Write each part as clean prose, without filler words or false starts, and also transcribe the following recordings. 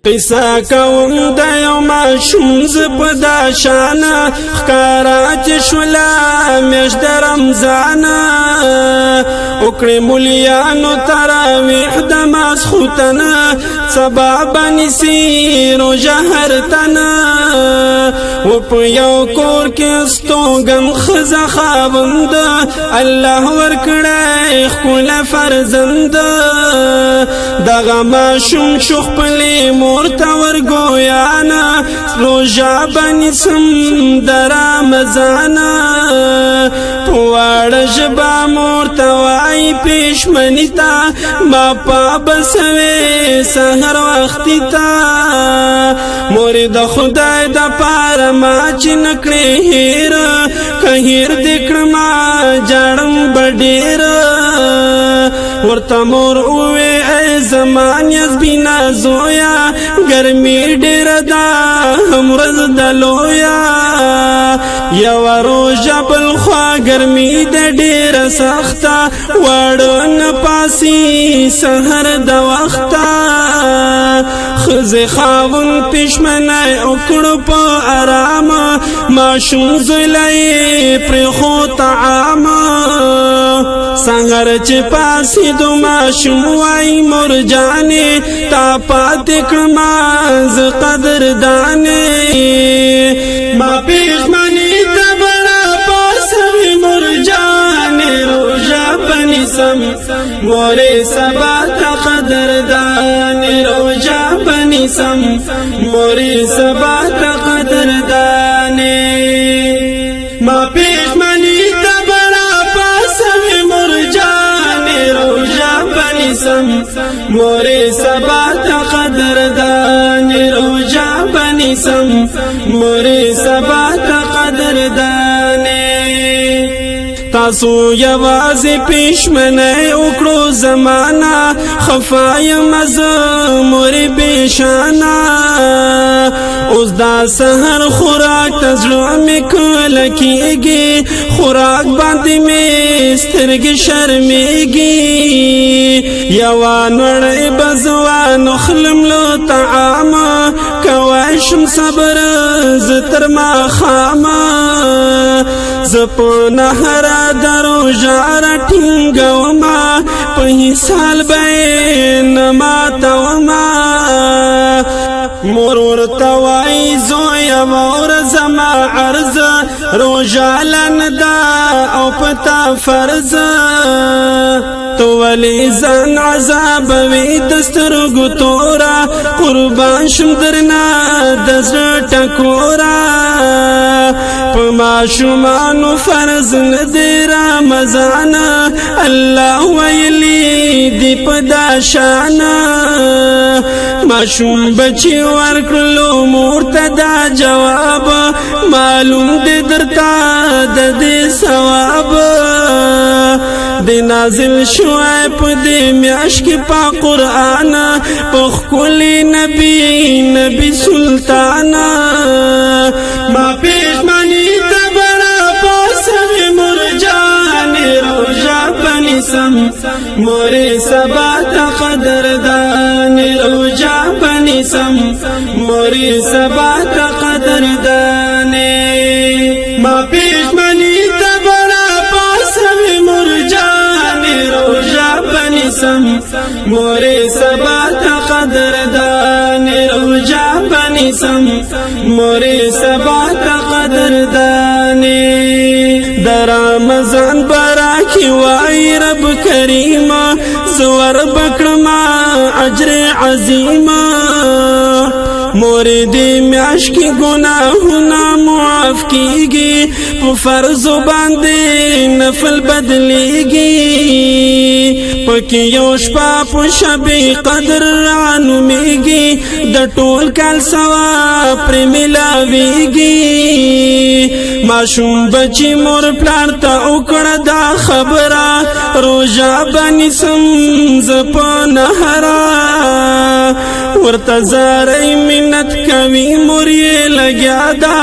قصه کوم د یو ماشوم ز په دا شان ښکارا چې شولا میاشت د رمضان وکړې مولیانو تراویح د ماسخوتن سبا بنیسي روژه هر تن و په یو کور کې ستوګم ښځه خاوند الله ورکړی ښکلی فرزند دغه ماشوم شو خپلې مور ته ورګویانا روژه بنیسم د رمضان په واړه ژبه مور ته وایي پېشمني ته ما پابند سوې سحر وختي ته مورې د خدای دپاره ما چې نه کړې هېر که هېر دې کړمه جاړم به ډېر ورته مور ووې ای زما نیازبینه زویه ګرمي ډېره ده هم ورځ د لویه یوه روژه بل خوا ګرمي ده ډېره سخته واړه نه پاسي سحر د وخته ښځې خاوند پېشمنی وکړو په ارامه ماشوم زویله یې پرېښود طعامه سحر چې پاسېدو ماشوم وایي مور جانې تا پاتې کړمه زه قدردانې ما پېشمني ته به راپاڅوې مور جانې روژه به نیسم مورې سبا ته قدردانې روژه به نیسم مورې سبا ته قدردانې ما پېشمني ته به راپاڅوې مور جانې روژه به نیسم مورې سبا ته قدردانې روژه به نیسم مورې سبا ته قدردانې تاسو یوازې پېشمنی وکړو زمانه خفا یم زه مورې بېشانه اوس دا سحر خوراک ته زړه مې کله کېږي خوراک باندې مې سترګې شرمېږي یوه نړۍ به زه وانخلم له طعامه کوی شم صبر زه تر ماښامه زه په نهره د روژه راټینګومه په حسال به یې نه ماتومه مور ورته وایي زویه واوره زما عرضه روژه لنډ ده او په تا فرضه تو ولې ځان عذابوې د سترګو توره قربان شم درنه د زړه ټکوره په ماشومانو فرض نه دی رمضان الله ویلی دی په دا شانه ماشوم بچی ورکړلو مور ته دا جواب معلوم دی درته د دې ثواب دی نازل شوی په دې میاشت کې په قرآن په ښکلي نبي سلطان ما پېشمني ته به راپاڅوې مور جانې روژه به نیسم مورې سبا ته قدردانې روژه به نیسم مورې سبا ته قدردانې ما پېشمني ته به راپاڅوې مور جانې روژه به نیسم مورې سبا ته قدردانې روژه به نیسم مورې سبا ته قدردانې د رمضان براکې وایي رب کریمه زه وربکړمه اجر عظیمه مورې دې میاشت کې ګناهونه معاف کېږي په فرضو باندې نفل بدلېږي پکې یو شپه په شب قدر رانومېږي د ټول کال ثواب پرې میلاوېږي ماشوم بچي مور پلار ته وکړه دا خبره روژه به نیسم زه په نهره ورته زارۍ منت کوي مور یې لګیا ده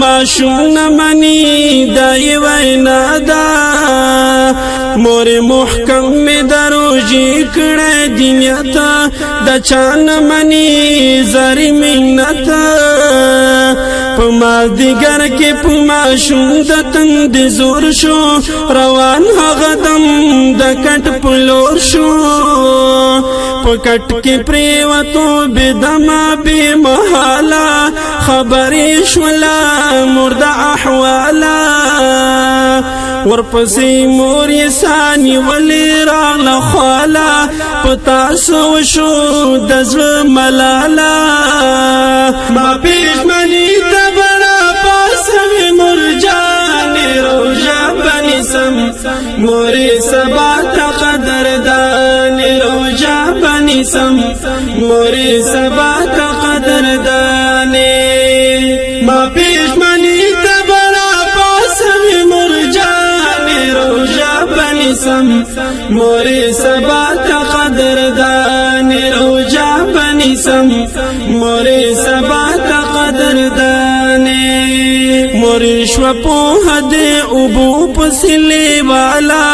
ماشوم نه مني دا یې وینا ده مور محکم مې د روژې کړی دی نیت د چا نه مني زارۍ منت په مازدیګر کې په ماشوم د تندې زور شو روان هغه دم د کټ په لور شو په کټ کې پریوتو بې دمه بې محاله خبرې شوله مور د احواله ورپسې مور یې ساه نیولې راغله خواله په تاسو وشو د زړه ملاله ما پېشمني ته بڼه پاسوې مور جانې روژه به نیسم مورې سبا ته قدردانې روژه به نیسم مورې سبا ته قدردانې ما پېشمني ته بڼه پاسوې مور جانې روژه به نیسم مورې سبا ته قدردانې روژه به نیسم مورې سبا ته قدردانې مورې شوه پوهه دې اوبو پسې لیواله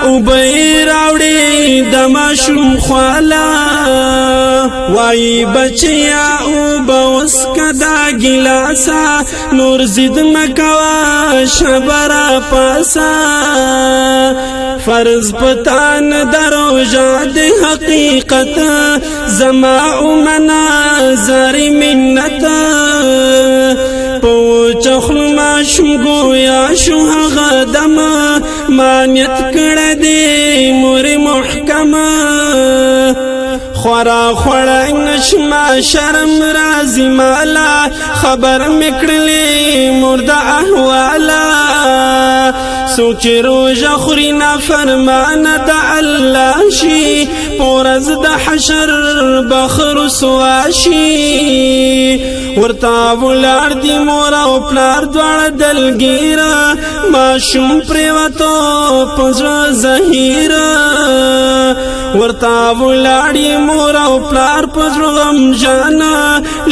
اوبه یې راوړې د ماشوم خواله وایي بچیا اوبه وڅښه دا ګیلاسه نور ضد مه کوه شبه راپاسه فرض پتا نه د روژه د حقیقت زما ومنه زارۍ منت په چخلو ماشوم ګویا شو هغه دمه ما نیت کړی دی مورې محکمه خورا خوړی نشمه شرم راځي ماله خبر مې کړلې مور د احواله څوک چې روژه خوري نافرمانه د الله شي په ورځ د حشر بخ رسوا شي ورته ولاړ دي مور او پلار دواړه دلګیره ماشوم پرېوتو په زړه زهیره ورته ولاړ یې مور او پلار په زړه غمژانه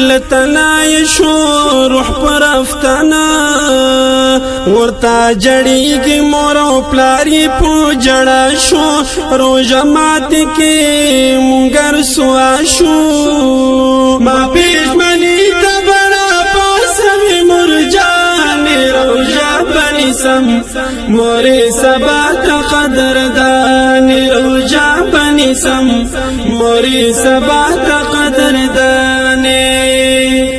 له تنه یې شو روح پر افتنه ورته جړېږي مور او پلار یې په جړه شو روژه ماتې کې مونږ رسوا شو ما پېشمني ته بڼه پاسوې مور جانې روژه به نیسم مورې سبا ته قدردانې روژه به نیسم مورې سبا ته قدردانې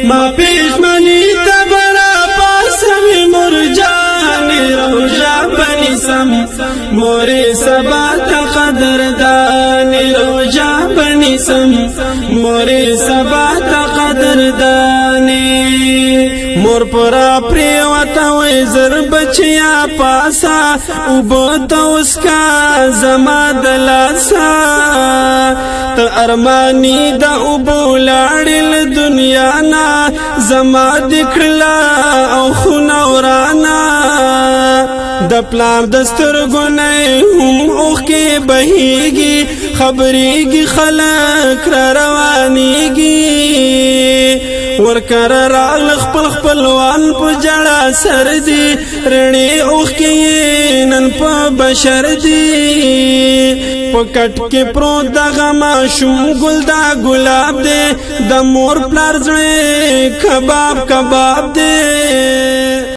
ما پېشمني ته بڼه پاسوې مور جانې روژه به نیسم مورې سبا ته قدردانې روژه به نیسم مورې سبا ته قدردانې مور پرا پریوته وای زر بچیا پاسا اوبه ته وڅښه زما د لاسه ته ارماني د اوبو لاړې له دنیا نه زما دې کړله او خونه ورانه د پلار د سترګو نه هم اوښکې بهیږي خبرېږي خلک را روانېږي ورکره راغله خپل خپلوان په جړه سر دي رڼې اوښکې نن په بشر دي په کټ کې پروت دغه ماشوم ګل دا ګلاب دی د مور پلار زړه کباب کباب دی